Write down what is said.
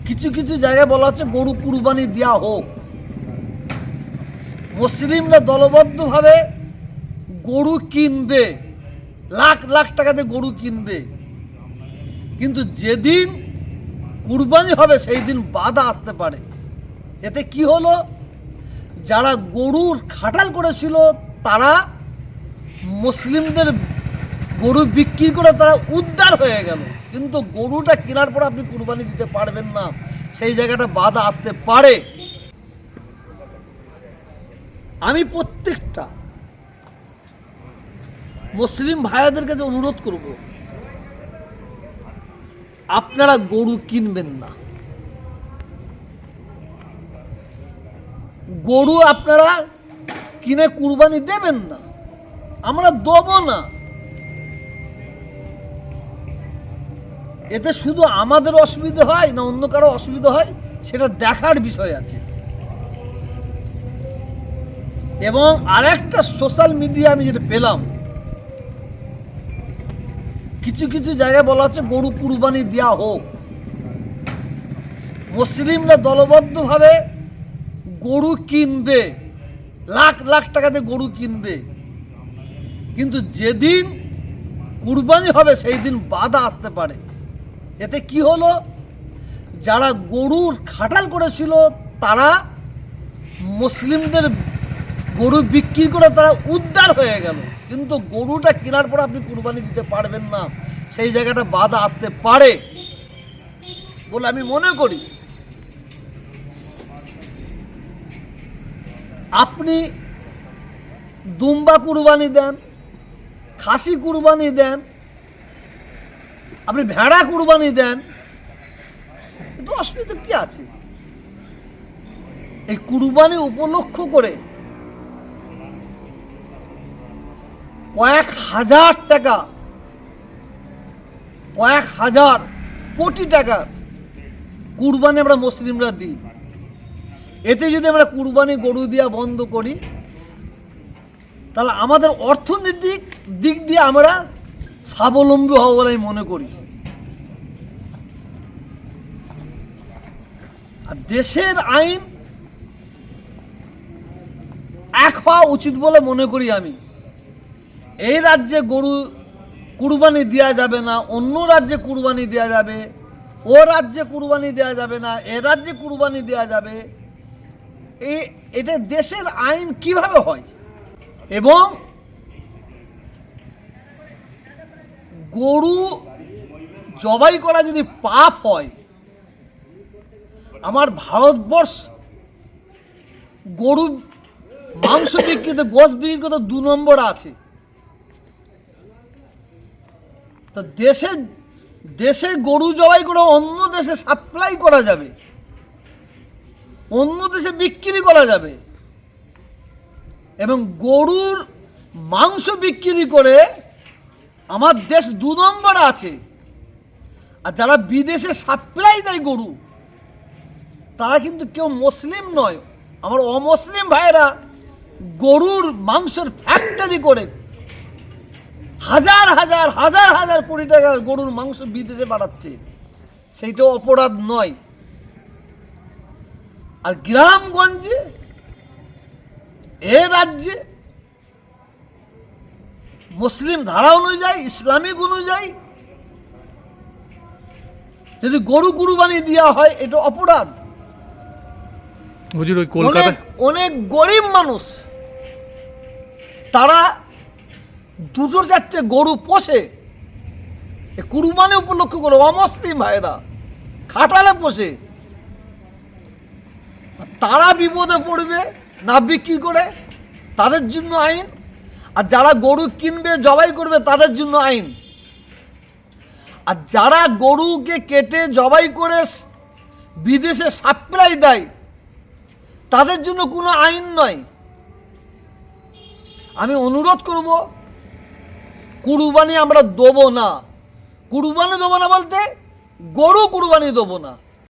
কিছু কিছু জায়গায় বলা হচ্ছে গরু কুরবানি দেওয়া হোক। মুসলিমরা দলবদ্ধভাবে গরু কিনবে, লাখ লাখ টাকাতে গরু কিনবে, কিন্তু যেদিন কুরবানি হবে সেই দিন বাধা আসতে পারে। এতে কি হলো, যারা গরুর খাটাল করেছিল তারা মুসলিমদের গরু বিক্রি করে তারা উদ্ধার হয়ে গেল, কিন্তু গরুটা কেনার পর আপনি কুরবানি দিতে পারবেন না, সেই জায়গাটা বাধা আসতে পারে। আমি প্রত্যেকটা মুসলিম ভাইয়াদের কাছে অনুরোধ করব, আপনারা গরু কিনবেন না, গরু আপনারা কিনে কুরবানি দেবেন না, আমরা দেবো না। এতে শুধু আমাদের অসুবিধা হয় না অন্য কারো অসুবিধা হয় সেটা দেখার বিষয় আছে। এবং আরেকটা সোশ্যাল মিডিয়া আমি যেটা পেলাম, কিছু কিছু জায়গায় বলা হচ্ছে গরু কুরবানি দেওয়া হোক। মুসলিমরা দলবদ্ধভাবে গরু কিনবে, লাখ লাখ টাকাতে গরু কিনবে, কিন্তু যেদিন কুরবানি হবে সেই দিন বাধা আসতে পারে। এতে কি হলো, যারা গরুর খাটাল করেছিল তারা মুসলিমদের গরু বিক্রি করে তারা উদ্ধার হয়ে গেল, কিন্তু গরুটা কেনার পর আপনি কুরবানি দিতে পারবেন না, সেই জায়গাটা বাধা আসতে পারে বলে আমি মনে করি। আপনি দুম্বা কুরবানি দেন, খাসি কুরবানি দেন, আপনি ভেড়া কুরবানি দেন, কিন্তু অসুবিধা কি আছে? এই কুরবানি উপলক্ষ করে কয়েক হাজার টাকা, কয়েক হাজার কোটি টাকা কুরবানি আমরা মুসলিমরা দিই। এতে যদি আমরা কুরবানি গরু দেওয়া বন্ধ করি তাহলে আমাদের অর্থনৈতিক দিক দিয়ে আমরা স্বাবলম্বী হব বলে আমি মনে করি। আর দেশের আইন এক হওয়া উচিত বলে মনে করি আমি। এই রাজ্যে গরু কুরবানি দেওয়া যাবে না, অন্য রাজ্যে কুরবানি দেওয়া যাবে, ও রাজ্যে কুরবানি দেওয়া যাবে না, এ রাজ্যে কুরবানি দেওয়া যাবে। এটা দেশের আইন কিভাবে হয়? এবং গরু জবাই করা যদি পাপ হয়, আমার ভারতবর্ষ গরু মাংস বিক্রিতে, গোশ বিক্রিতে 2 নম্বর আছে। তো দেশে গরু জবাই করে অন্য দেশে সাপ্লাই করা যাবে, অন্য দেশে বিক্রি করা যাবে, এবং গরুর মাংস বিক্রি করে আমার দেশ 2 নম্বর আছে। আর যারা বিদেশে সাপ্লাই দেয় গরু, তারা কিন্তু কেউ মুসলিম নয়। আমার অমুসলিম ভাইয়েরা গরুর মাংসের ফ্যাক্টরি করে হাজার হাজার হাজার হাজার কোটি টাকার গরুর মাংস বিদেশে পাঠাচ্ছে, সেইটা অপরাধ নয়। আর গ্রামগঞ্জে, এ রাজ্যে মুসলিম ধারা অনুযায়ী, ইসলামিক অনুযায়ী যদি গরু কুরবানি দেওয়া হয় এটা অপরাধ। হুজুর, ওই কলকাতায় অনেক গরিব মানুষ তারা 2-4টে গরু পোষে কুরবানি উপলক্ষ করে, অমুসলিম ভাইরা খাটালে পোষে, তারা বিপদে পড়বে না বিক্রি করে, তাদের জন্য আইন। আর যারা গরু কিনবে জবাই করবে তাদের জন্য আইন। আর যারা গরুকে কেটে জবাই করে বিদেশে সাপ্লাই দেয় তাদের জন্য কোনো আইন নয়। আমি অনুরোধ করব, কুরবানি আমরা দেবো না। কুরবানি দেবো না বলতে গরু কুরবানি দেবো না।